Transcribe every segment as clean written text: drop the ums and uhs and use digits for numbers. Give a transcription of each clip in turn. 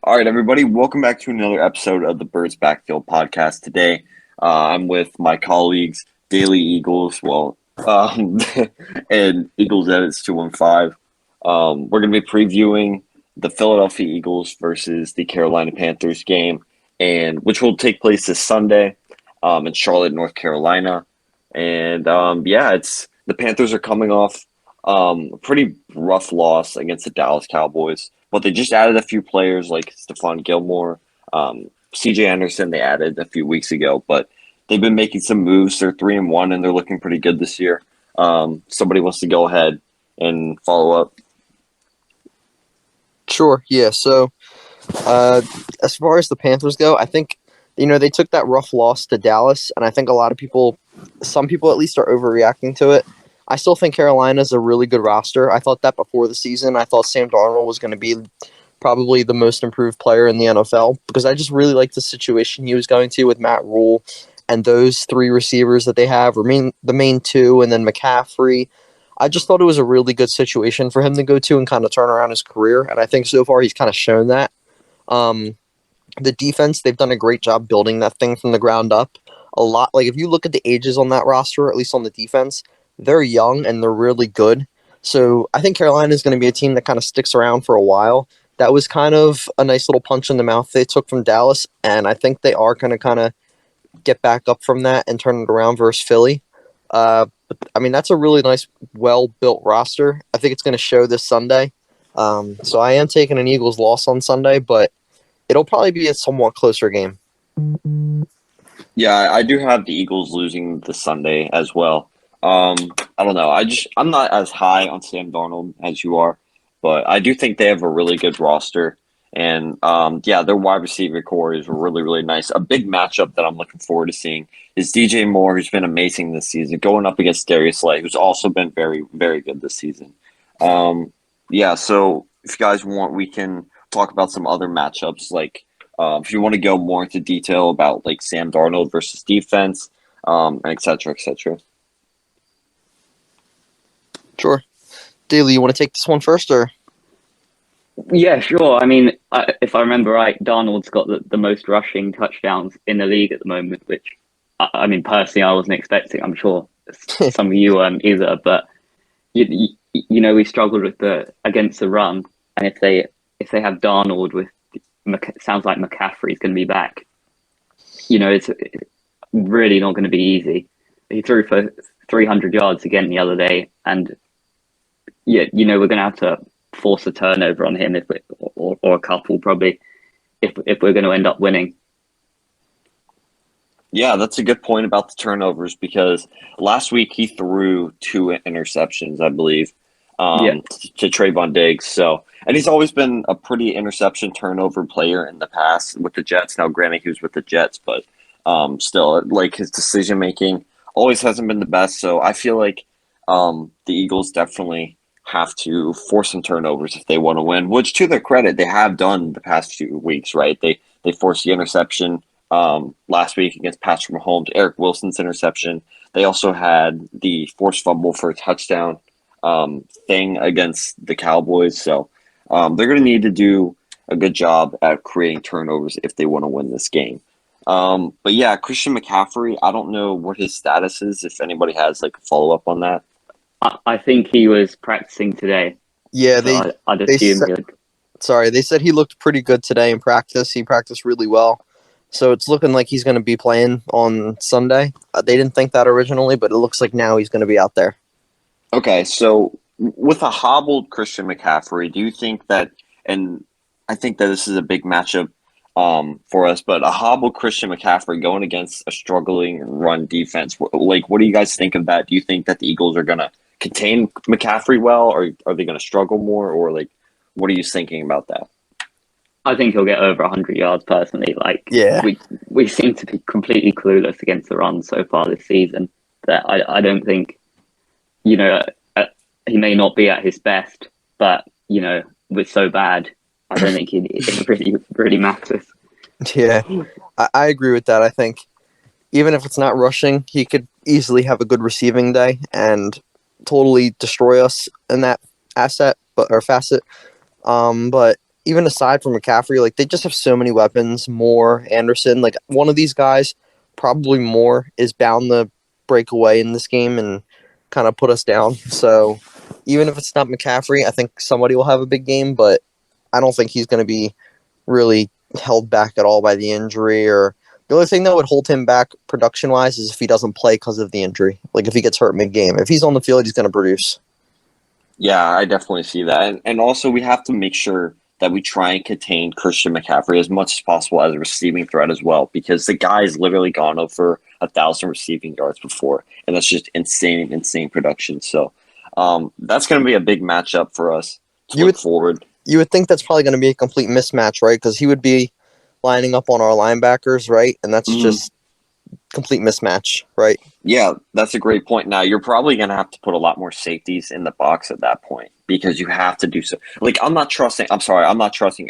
All right, everybody, welcome back to another episode of the Birds Backfield podcast. Today, I'm with my colleagues, Daily Eagles, and Eagles Edits 215. We're going to be previewing the Philadelphia Eagles versus the Carolina Panthers game, and which will take place this Sunday in Charlotte, North Carolina. And it's the Panthers are coming off a pretty rough loss against the Dallas Cowboys. But they just added a few players like Stefan Gilmore, CJ Anderson. They added a few weeks ago, but they've been making some moves. They're 3-1, and they're looking pretty good this year. Somebody wants to go ahead and follow up. Sure. Yeah. So, as far as the Panthers go, I think they took that rough loss to Dallas, and I think some people at least, are overreacting to it. I still think Carolina's a really good roster. I thought that before the season. I thought Sam Darnold was going to be probably the most improved player in the NFL because I just really liked the situation he was going to with Matt Rule and those three receivers that they have, the main two, and then McCaffrey. I just thought it was a really good situation for him to go to and kind of turn around his career, and I think so far he's kind of shown that. The defense, they've done a great job building that thing from the ground up. A lot, like if you look at the ages on that roster, at least on the defense, they're young and they're really good. So I think Carolina is going to be a team that kind of sticks around for a while. That was kind of a nice little punch in the mouth they took from Dallas, and I think they are going to kind of get back up from that and turn it around versus Philly. But I mean, that's a really nice, well-built roster. I think it's going to show this Sunday. So I am taking an Eagles loss on Sunday, but it'll probably be a somewhat closer game. Yeah, I do have the Eagles losing this Sunday as well. I don't know. I'm not as high on Sam Darnold as you are, but I do think they have a really good roster. And their wide receiver core is really, really nice. A big matchup that I'm looking forward to seeing is DJ Moore, who's been amazing this season, going up against Darius Slay, who's also been very, very good this season. So if you guys want, we can talk about some other matchups. Like if you want to go more into detail about like Sam Darnold versus defense, et cetera, et cetera. Sure. Daly, you want to take this one first, or? Yeah, sure. I mean, if I remember right, Darnold's got the most rushing touchdowns in the league at the moment, which, I mean, personally, I wasn't expecting. I'm sure some of you weren't either. But we struggled against the run, and if they have Darnold with, sounds like McCaffrey's going to be back. It's really not going to be easy. He threw for 300 yards again the other day, and we're going to have to force a turnover on him or a couple probably if we're going to end up winning. Yeah, that's a good point about the turnovers because last week he threw 2 interceptions, I believe, to Trayvon Diggs. So, and he's always been a pretty interception turnover player in the past with the Jets. Now, granted, he was with the Jets, but still, like his decision making always hasn't been the best. So I feel like the Eagles definitely have to force some turnovers if they want to win, which to their credit, they have done the past few weeks, right? They forced the interception last week against Patrick Mahomes, Eric Wilson's interception. They also had the forced fumble for a touchdown thing against the Cowboys. So they're going to need to do a good job at creating turnovers if they want to win this game. But yeah, Christian McCaffrey, I don't know what his status is, if anybody has like a follow-up on that. I think he was practicing today. Yeah, so I'd assume they said he looked pretty good today in practice. He practiced really well. So it's looking like he's going to be playing on Sunday. They didn't think that originally, but it looks like now he's going to be out there. Okay, so with a hobbled Christian McCaffrey, do you think that, and I think that this is a big matchup for us, but a hobbled Christian McCaffrey going against a struggling run defense, like what do you guys think of that? Do you think that the Eagles are going to contain McCaffrey well, or are they going to struggle more, or like what are you thinking about that? I think he'll get over 100 yards personally. We seem to be completely clueless against the run so far this season. That I don't think, he may not be at his best, but we're so bad. I don't think it really matters. Yeah, I agree with that. I think even if it's not rushing, he could easily have a good receiving day and totally destroy us in that facet. But even aside from McCaffrey, like they just have so many weapons. Moore, Anderson, like one of these guys, probably Moore, is bound to break away in this game and kind of put us down. So even if it's not McCaffrey, I think somebody will have a big game, but I don't think he's going to be really held back at all by the injury. Or the only thing that would hold him back production wise is if he doesn't play because of the injury. Like if he gets hurt mid game, if he's on the field, he's going to produce. Yeah, I definitely see that. And also, we have to make sure that we try and contain Christian McCaffrey as much as possible as a receiving threat as well, because the guy's literally gone over 1,000 receiving yards before, and that's just insane production. So that's going to be a big matchup for us to look forward. You would think that's probably going to be a complete mismatch, right? Because he would be lining up on our linebackers, right? And that's just complete mismatch, right? Yeah, that's a great point. Now, you're probably going to have to put a lot more safeties in the box at that point because you have to do so. Like, I'm not trusting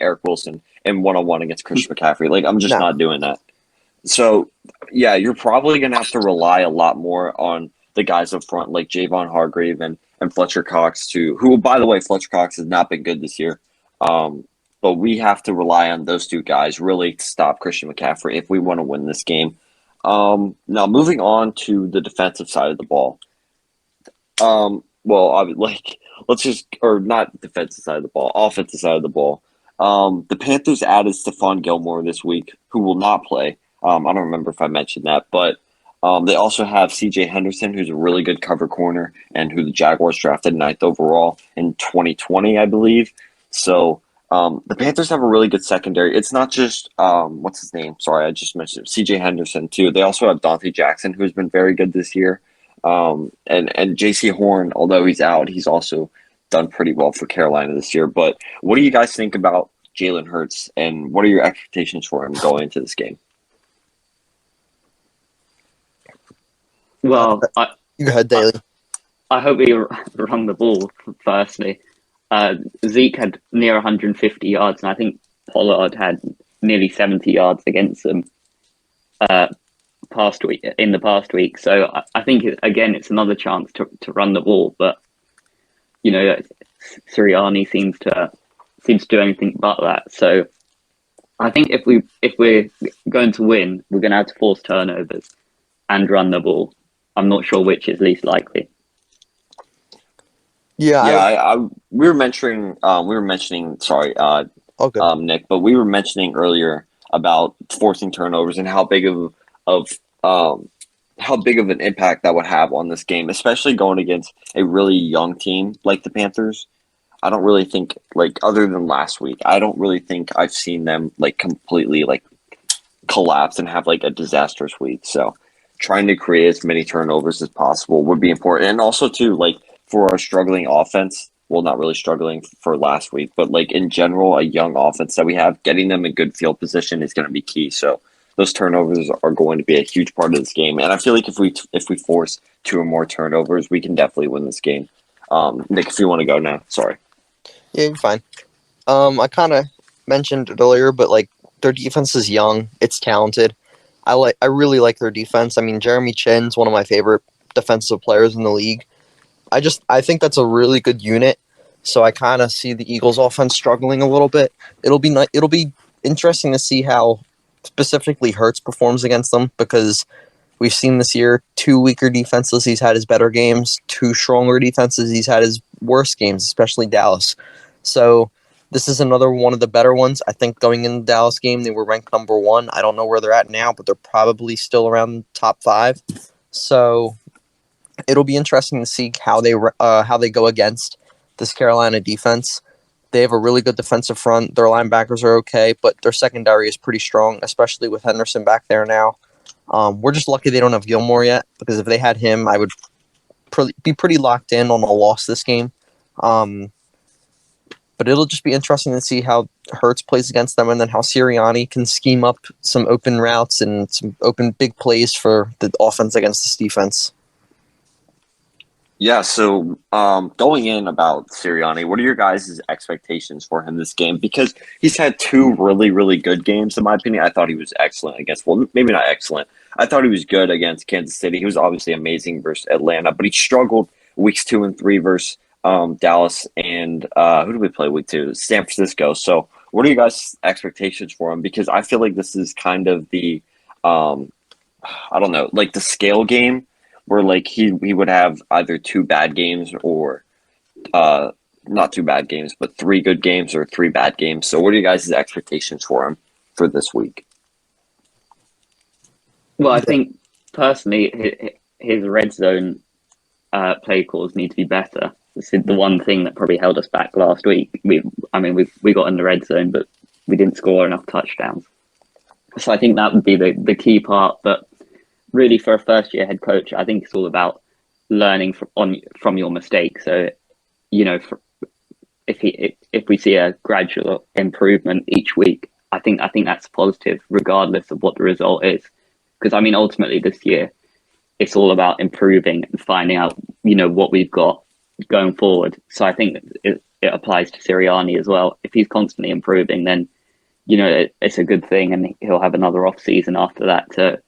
Eric Wilson in one-on-one against Christian McCaffrey. Like, I'm just not doing that. So, yeah, you're probably going to have to rely a lot more on the guys up front, like Javon Hargrave and Fletcher Cox, who, by the way, Fletcher Cox has not been good this year. But we have to rely on those two guys really to stop Christian McCaffrey if we want to win this game. Now, moving on to the defensive side of the ball. Not defensive side of the ball, offensive side of the ball. The Panthers added Stefan Gilmore this week, who will not play. I don't remember if I mentioned that, but they also have C.J. Henderson, who's a really good cover corner and who the Jaguars drafted 9th overall in 2020, I believe. So the Panthers have a really good secondary. It's not just what's his name? Sorry, I just mentioned C.J. Henderson too. They also have Dante Jackson, who's been very good this year, and J.C. Horn. Although he's out, he's also done pretty well for Carolina this year. But what do you guys think about Jalen Hurts, and what are your expectations for him going into this game? Well, go ahead, Daly. I hope he run the ball firstly. Zeke had near 150 yards, and I think Pollard had nearly 70 yards against them in the past week. So I think it's another chance to run the ball. But Sirianni seems to do anything but that. So I think if we're going to win, we're going to have to force turnovers and run the ball. I'm not sure which is least likely. Yeah, we were mentioning. Sorry, Nick, but we were mentioning earlier about forcing turnovers and how big of an impact that would have on this game, especially going against a really young team like the Panthers. I don't really think, like, other than last week, I don't really think I've seen them like completely like collapse and have like a disastrous week. So trying to create as many turnovers as possible would be important, and also too, like, for our struggling offense, well, not really struggling for last week, but like in general, a young offense that we have, getting them in good field position is going to be key. So those turnovers are going to be a huge part of this game, and I feel like if we force 2 or more turnovers, we can definitely win this game. Nick, if you want to go now, sorry. Yeah, you're fine. I kind of mentioned it earlier, but like their defense is young, it's talented. I really like their defense. I mean, Jeremy Chin's one of my favorite defensive players in the league. I think that's a really good unit. So I kind of see the Eagles' offense struggling a little bit. It'll be interesting to see how specifically Hurts performs against them, because we've seen this year 2 weaker defenses, he's had his better games. 2 stronger defenses, he's had his worst games, especially Dallas. So this is another one of the better ones. I think going in the Dallas game, they were ranked number 1. I don't know where they're at now, but they're probably still around top 5. So it'll be interesting to see how they go against this Carolina defense. They have a really good defensive front. Their linebackers are okay, but their secondary is pretty strong, especially with Henderson back there now. We're just lucky they don't have Gilmore yet, because if they had him, I would be pretty locked in on a loss this game. But it'll just be interesting to see how Hurts plays against them, and then how Sirianni can scheme up some open routes and some open big plays for the offense against this defense. Yeah, so going in about Sirianni, what are your guys' expectations for him this game? Because he's had 2 really, really good games, in my opinion. I thought he was excellent against, well, maybe not excellent. I thought he was good against Kansas City. He was obviously amazing versus Atlanta, but he struggled weeks 2 and 3 versus Dallas, and who did we play week 2? San Francisco. So what are you guys' expectations for him? Because I feel like this is kind of the, um, I don't know, like the scale game where like he would have either two bad games or uh, not two bad games, but three good games or three bad games. So what are you guys' expectations for him for this week? Well, I think personally, his red zone play calls need to be better. This is the one thing that probably held us back last week. We got in the red zone, but we didn't score enough touchdowns. So I think that would be the key part. But really, for a first year head coach, I think it's all about learning from your mistakes. So, you know, if we see a gradual improvement each week, I think that's positive, regardless of what the result is. Because I mean, ultimately, this year it's all about improving and finding out, you know, what we've got going forward. So I think it applies to Sirianni as well. If he's constantly improving, then, you know, it's a good thing, and he'll have another off season after that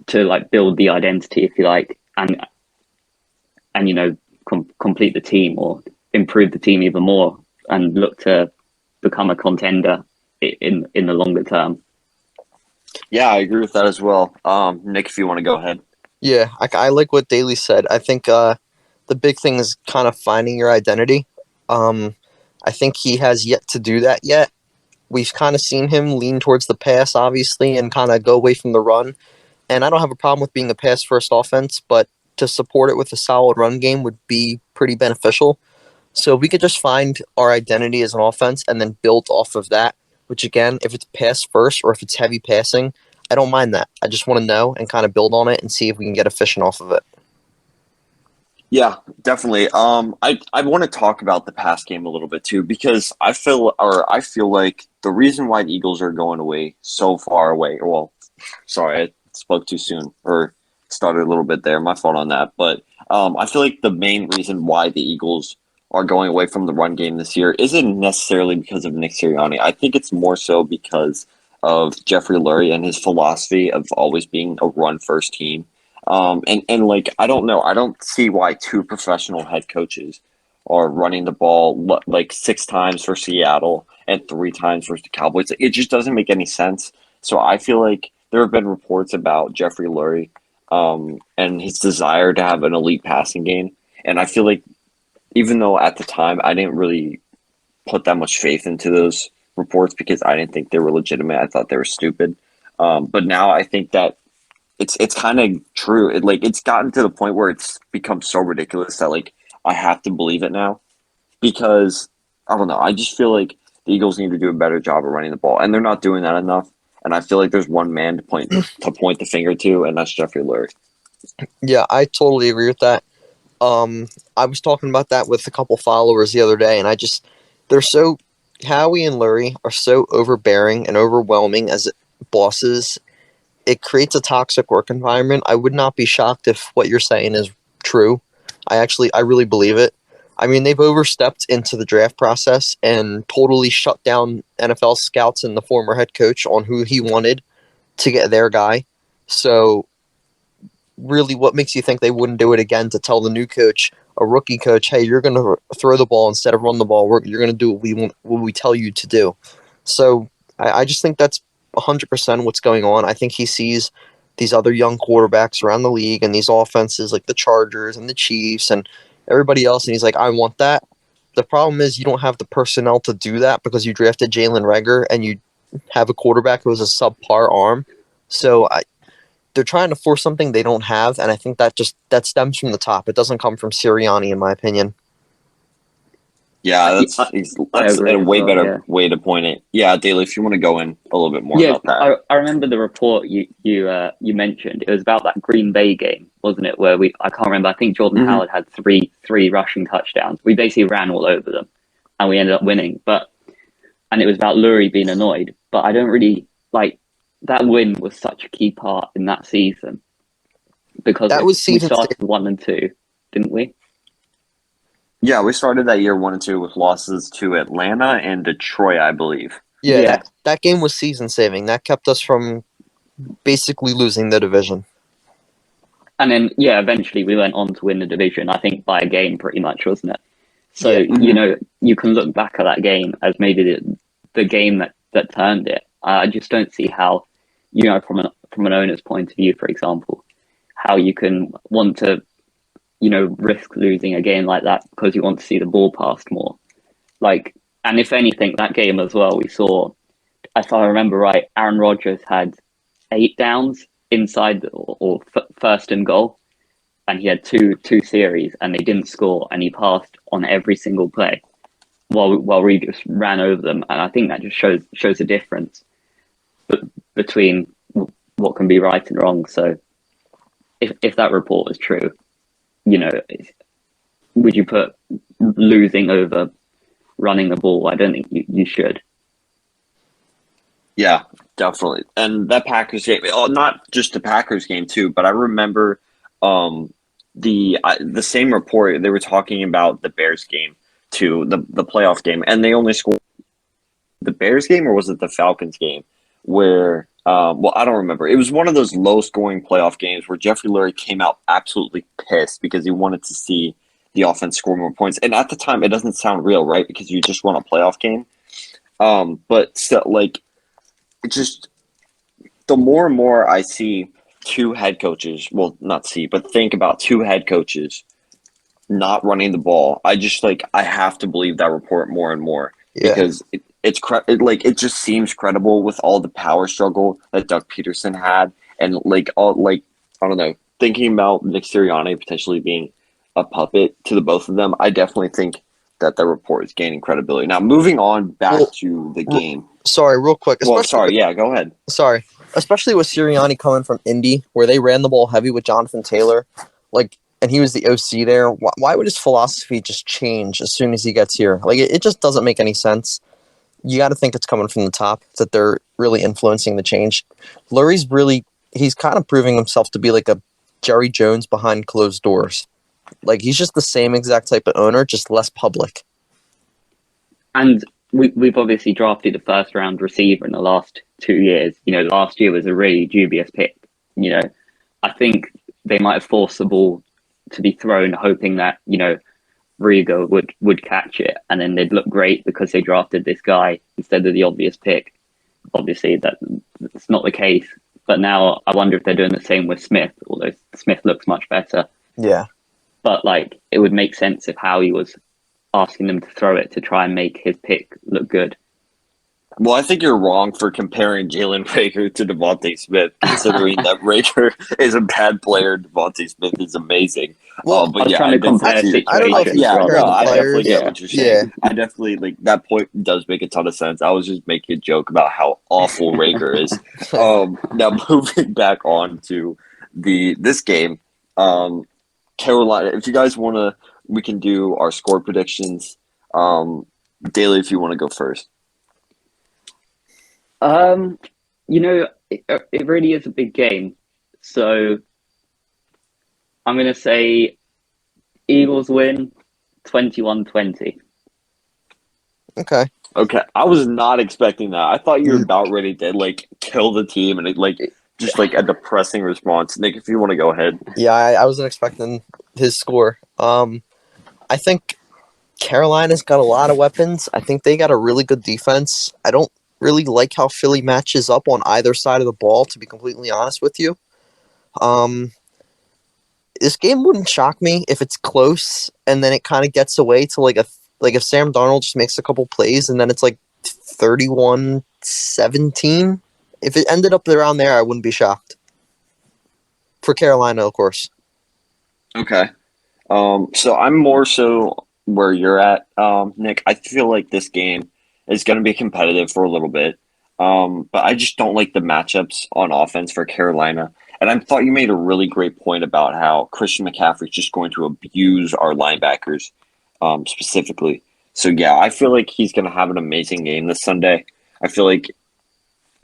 to like build the identity, if you like, and you know, complete the team or improve the team even more and look to become a contender in the longer term. Yeah, I agree with that as well. Nick, if you want to go ahead. Yeah, I like what Daly said. I think the big thing is kind of finding your identity. I think he has yet to do that yet. We've kind of seen him lean towards the pass, obviously, and kind of go away from the run. And I don't have a problem with being a pass-first offense, but to support it with a solid run game would be pretty beneficial. So if we could just find our identity as an offense and then build off of that, which again, if it's pass first or if it's heavy passing, I don't mind that. I just want to know and kind of build on it and see if we can get efficient off of it. Yeah, definitely. I want to talk about the pass game a little bit too, because I feel like the reason why the Eagles are going away so far away. Well, sorry, I spoke too soon or started a little bit there. My fault on that. But I feel like the main reason why the Eagles are going away from the run game this year isn't necessarily because of Nick Sirianni. I think it's more so because of Jeffrey Lurie and his philosophy of always being a run first team. And like, I don't know. I don't see why two professional head coaches are running the ball like six times for Seattle and three times for the Cowboys. It just doesn't make any sense. So I feel like there have been reports about Jeffrey Lurie and his desire to have an elite passing game. And I feel like even though at the time I didn't really put that much faith into those reports because I didn't think they were legitimate. I thought they were stupid. But now I think that it's kind of true. It's gotten to the point where it's become so ridiculous that like I have to believe it now because I don't know. I just feel like the Eagles need to do a better job of running the ball, and they're not doing that enough. And I feel like there's one man to point the finger to, and that's Jeffrey Lurie. Yeah, I totally agree with that. I was talking about that with a couple followers the other day, and Howie and Lurie are so overbearing and overwhelming as bosses. It creates a toxic work environment. I would not be shocked if what you're saying is true. I really believe it. I mean, they've overstepped into the draft process and totally shut down NFL scouts and the former head coach on who he wanted to get their guy. So really, what makes you think they wouldn't do it again to tell the new coach, a rookie coach, hey, you're going to throw the ball instead of run the ball. You're going to do what we tell you to do. So I just think that's 100% what's going on. I think he sees these other young quarterbacks around the league and these offenses like the Chargers and the Chiefs and everybody else, and he's like, I want that. The problem is you don't have the personnel to do that because you drafted Jalen Reagor and you have a quarterback who has a subpar arm. So they're trying to force something they don't have, and I think that stems from the top. It doesn't come from Sirianni, in my opinion. Yeah, that's a way better way to point it. Yeah, Daly, if you want to go in a little bit more about that. I remember the report you mentioned. It was about that Green Bay game, wasn't it? Where I can't remember. I think Jordan Howard had three rushing touchdowns. We basically ran all over them, and we ended up winning. And it was about Lurie being annoyed. But I don't really like that win was such a key part in that season because we started 1-2, didn't we? Yeah, we started that year 1-2 with losses to Atlanta and Detroit, I believe. Yeah. That game was season saving. That kept us from basically losing the division. And then, eventually we went on to win the division, I think by a game pretty much, wasn't it? So, Yeah. you can look back at that game as maybe the game that turned it. I just don't see how, from an owner's point of view, for example, how you can want to, risk losing a game like that because you want to see the ball passed more. Like, and if anything, that game as well, we saw, if I remember right, Aaron Rodgers had 8 downs inside or first and goal, and he had two series, and they didn't score, and he passed on every single play while we just ran over them, and I think that just shows a difference between what can be right and wrong. So, if that report is true, would you put losing over running the ball? I don't think you should. Yeah, definitely. And that Packers game, not just the Packers game too, but I remember the same report they were talking about the Bears game too, the playoff game, and they only scored the Bears game, or was it the Falcons game where well, I don't remember. It was one of those low scoring playoff games where Jeffrey Lurie came out absolutely pissed because he wanted to see the offense score more points. And at the time it doesn't sound real, right? Because you just won a playoff game. But still, like, it just, the more and more I see two head coaches, well, not see, but think about two head coaches not running the ball, I just, like, I have to believe that report more and more because it just seems credible with all the power struggle that Doug Peterson had, and like all, like, I don't know, thinking about Nick Sirianni potentially being a puppet to the both of them. I definitely think that the report is gaining credibility. Now, moving on back to the game. Sorry, real quick. Well, sorry, yeah, go ahead. Sorry. Especially with Sirianni coming from Indy, where they ran the ball heavy with Jonathan Taylor, like, and he was the OC there. Why would his philosophy just change as soon as he gets here? Like, it just doesn't make any sense. You got to think it's coming from the top, that they're really influencing the change. He's kind of proving himself to be like a Jerry Jones behind closed doors. Like, he's just the same exact type of owner, just less public. And we've obviously drafted a first round receiver in the last 2 years. Last year was a really dubious pick. I think they might have forced the ball to be thrown, hoping that, Riga would catch it, and then they'd look great because they drafted this guy instead of the obvious pick. Obviously, that's not the case. But now I wonder if they're doing the same with Smith, although Smith looks much better. Yeah. But, like, it would make sense if Howie was asking them to throw it to try and make his pick look good. Well, I think you're wrong for comparing Jalen Reagor to Devontae Smith, considering that Reagor is a bad player. Devontae Smith is amazing. Well, but I was yeah, trying to compare situations. I don't know if he's yeah, comparing no, the I definitely players. get what you're saying. I definitely, like, that point does make a ton of sense. I was just making a joke about how awful Reagor is. Now, moving back on to this game, Carolina. If you guys want to, we can do our score predictions. Daily, if you want to go first. It really is a big game. So I'm going to say Eagles win 21-20. Okay. Okay. I was not expecting that. I thought you were about ready to, like, kill the team and, like, just, like, a depressing response. Nick, if you want to go ahead. Yeah, I wasn't expecting his score. I think Carolina's got a lot of weapons. I think they got a really good defense. I don't really like how Philly matches up on either side of the ball, to be completely honest with you. This game wouldn't shock me if it's close and then it kind of gets away to like if Sam Darnold just makes a couple plays and then it's like 31-17. If it ended up around there, I wouldn't be shocked. For Carolina, of course. Okay. So I'm more so where you're at, Nick. I feel like this game is going to be competitive for a little bit. But I just don't like the matchups on offense for Carolina. And I thought you made a really great point about how Christian McCaffrey is just going to abuse our linebackers specifically. So, yeah, I feel like he's going to have an amazing game this Sunday. I feel like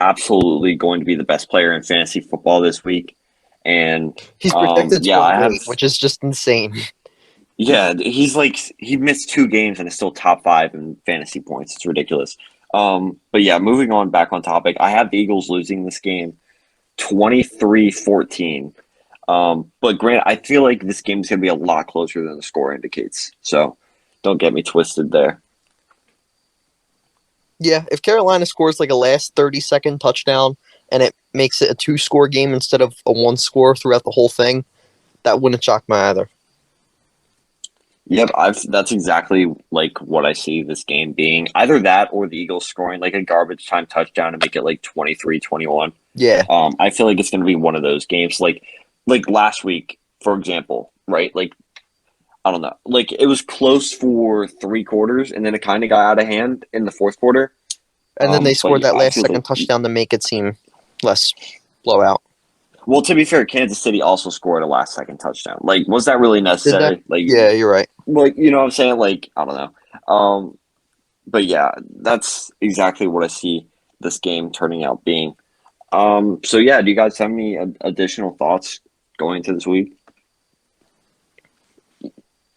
absolutely going to be the best player in fantasy football this week. And he's projected to I have, which is just insane. Yeah, he's like, he missed 2 games and is still top 5 in fantasy points. It's ridiculous. But yeah, moving on back on topic, I have the Eagles losing this game 23-14. But Grant, I feel like this game is going to be a lot closer than the score indicates. So Don't get me twisted there. Yeah, if Carolina scores like a last 30-second touchdown and it makes it a 2-score game instead of a 1-score throughout the whole thing, that wouldn't shock me either. Yep, that's exactly like what I see this game being. Either that or the Eagles scoring like a garbage time touchdown to make it like 23-21. Yeah. I feel like it's going to be one of those games like last week, for example, right? Like, I don't know. Like, it was close for 3 quarters, and then it kind of got out of hand in the fourth quarter. And then they scored that I last feel second like- touchdown to make it seem less blowout. Well, to be fair, Kansas City also scored a last-second touchdown. Like, was that really necessary? Like, Yeah, you're right. Like, you know what I'm saying? Like, I don't know. But yeah, that's exactly what I see this game turning out being. So yeah, do you guys have any additional thoughts going into this week?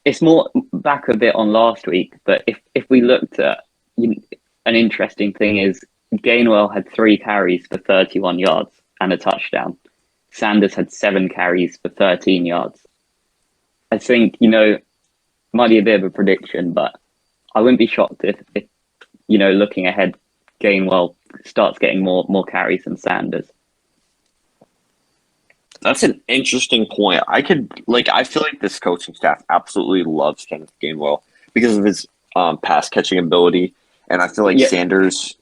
It's more back a bit on last week, but if we looked at an interesting thing is Gainwell had 3 carries for 31 yards and a touchdown. Sanders had 7 carries for 13 yards. I think, might be a bit of a prediction, but I wouldn't be shocked if looking ahead, Gainwell starts getting more carries than Sanders. That's an interesting point. I feel like this coaching staff absolutely loves Kenneth Gainwell because of his pass catching ability, and I feel like Sanders,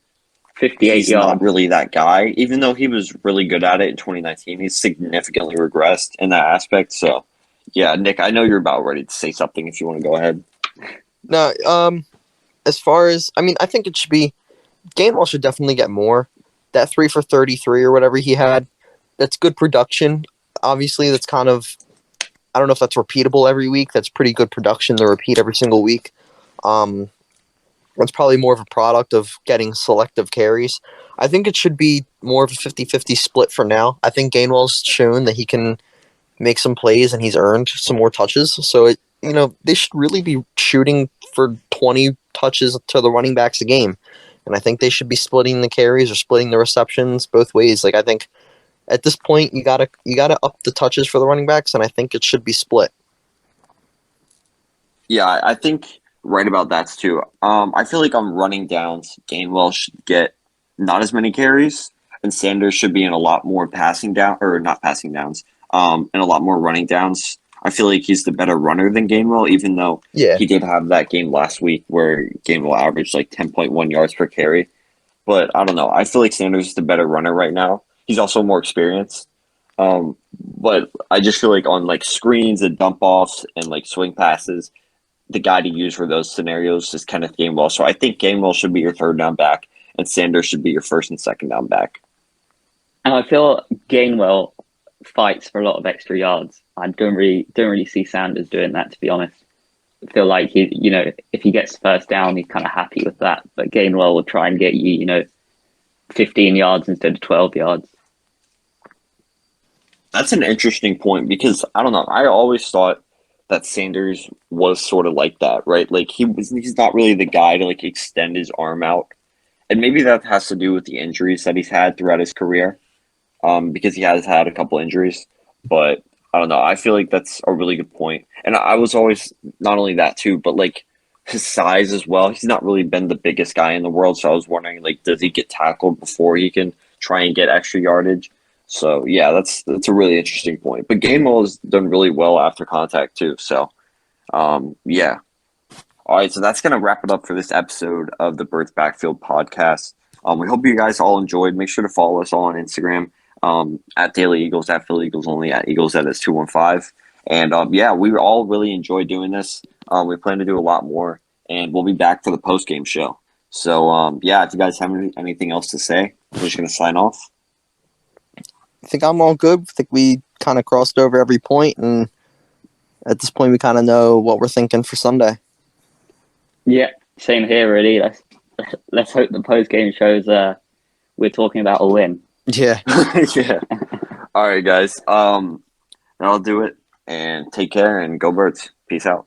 58 he's yards. not really that guy. Even though he was really good at it in 2019, he's significantly regressed in that aspect. So, yeah, Nick, I know you're about ready to say something. If you want to go ahead. No, as far as I think it should be Gainwell should definitely get more. That 3 for 33 or whatever he had, that's good production. Obviously, that's kind of I don't know if that's repeatable every week. That's pretty good production to repeat every single week. That's probably more of a product of getting selective carries. I think it should be more of a 50-50 split for now. I think Gainwell's shown that he can make some plays and he's earned some more touches. So they should really be shooting for 20 touches to the running backs a game. And I think they should be splitting the carries or splitting the receptions both ways. Like I think at this point you gotta up the touches for the running backs, and I think it should be split. Yeah, I think right about that too. I feel like on running downs, Gainwell should get not as many carries, and Sanders should be in a lot more passing down or not passing downs, and a lot more running downs. I feel like he's the better runner than Gainwell, even though he did have that game last week where Gainwell averaged like 10.1 yards per carry. But I don't know. I feel like Sanders is the better runner right now. He's also more experienced. But I just feel like on like screens and dump offs and like swing passes, the guy to use for those scenarios is Kenneth Gainwell. So I think Gainwell should be your third down back, and Sanders should be your first and second down back. And I feel Gainwell fights for a lot of extra yards. I don't really see Sanders doing that, to be honest. I feel like if he gets first down, he's kind of happy with that. But Gainwell will try and get you, 15 yards instead of 12 yards. That's an interesting point because I don't know. I always thought that Sanders was sort of like that, right? Like he's not really the guy to like extend his arm out, and maybe that has to do with the injuries that he's had throughout his career, because he has had a couple injuries. But I don't know. I feel like that's a really good point, and I was always not only that too, but like his size as well. He's not really been the biggest guy in the world, so I was wondering like, does he get tackled before he can try and get extra yardage? So yeah, that's a really interesting point. But Gainwell has done really well after contact too. So yeah. All right, so that's gonna wrap it up for this episode of the Birds Backfield podcast. We hope you guys all enjoyed. Make sure to follow us all on Instagram at Daily Eagles, at Philly Eagles Only, at Eagles Edits 215. And yeah, we all really enjoy doing this. We plan to do a lot more, and we'll be back for the post game show. So yeah, if you guys have anything else to say, we're just gonna sign off. I think I'm all good. I think we kind of crossed over every point, and at this point, we kind of know what we're thinking for Sunday. Yeah, same here, really. Let's hope the post game shows we're talking about a win. Yeah. Yeah. All right, guys. That'll do it. And take care and go Birds. Peace out.